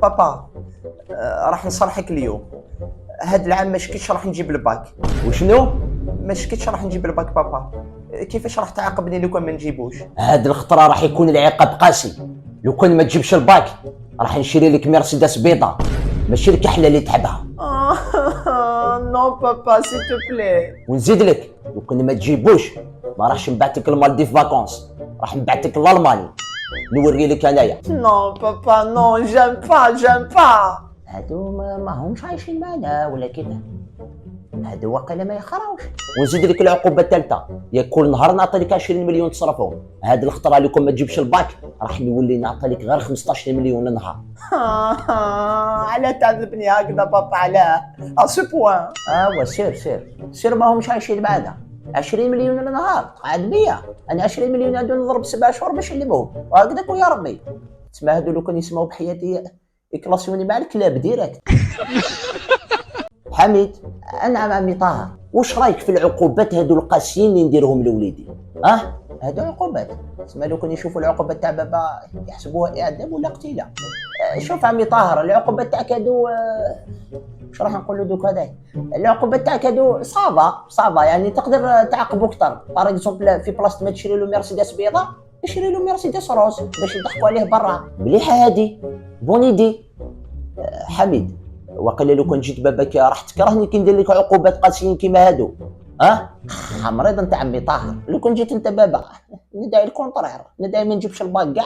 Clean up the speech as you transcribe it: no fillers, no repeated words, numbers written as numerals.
بابا، راح نصرحك اليوم. هاد العام ما شكيتش راح نجيب الباك. وشنو؟ ما شكيتش راح نجيب الباك بابا. كيفاش راح تعاقبني لو كان ما نجيبوش؟ هاد الخطره راح يكون العقاب قاسي. لو كان ما تجيبش الباك راح نشري لك مرسيدس بيضاء، ماشي الكحله اللي تحبها. نو بابا سي تو بلي. ونزيد لك لو كان ما تجيبوش ما راحش نبعثك المالديف فاكونس، راح نبعثك لالمانيا نوري لك انايا. نو بابا نو، جيم با جيم با. هادو ما همش عايشين معنا ولا كده، هادو واقيلا ما يخراوش. ونزيد لك العقوبه الثالثه، يا كل نهار نعطي لك 20 مليون تصرفهم. هاد الخطره اللي كون ما تجيبش الباك راح نولي نعطي لك غير 15 مليون النهار. علاه تعذبني هكذا بابا؟ علاه اسو بوان؟ سير ما همش عايشين معنا. 20 مليون النهار قاعد بيا انا. 20 مليون هادو نضرب 7 شهور باش نلمهم وهكذاك ويا ربي. تسمى هادو لو كان يسمعوا بحياتي يكلاسيوني مع الكلاب ديريكت. حميد، نعم عمي طاهر، واش رايك في العقوبات هادو القاسيين اللي نديرهم لوليدي؟ هادو عقوبات. تسمى لو كان يشوفوا العقوبات تاع بابا يحسبوها اعدام ولا قتيله. شوف عمي طاهر، العقوبات تاعك هادو واش راح نقولوا دوك هذاك، العقوبات تاعك هادو صعبه يعني تقدر تعاقبو اكثر. باغ اكزومبل في بلاصه ما تشري له مرسيدس بيضاء تشري له مرسيدس روز باش يضحكوا عليه برا. مليحه هادي، بونيدي. حميد، وقيلا لو كان جيت باباك راح تكرهني كي ندير لك عقوبات قاسيين كيما هادو. مريض انت عمي طاهر. لو كان جيت انت بابا ندعي الكونطرير، ندعي ما نجيبش الباك كاع.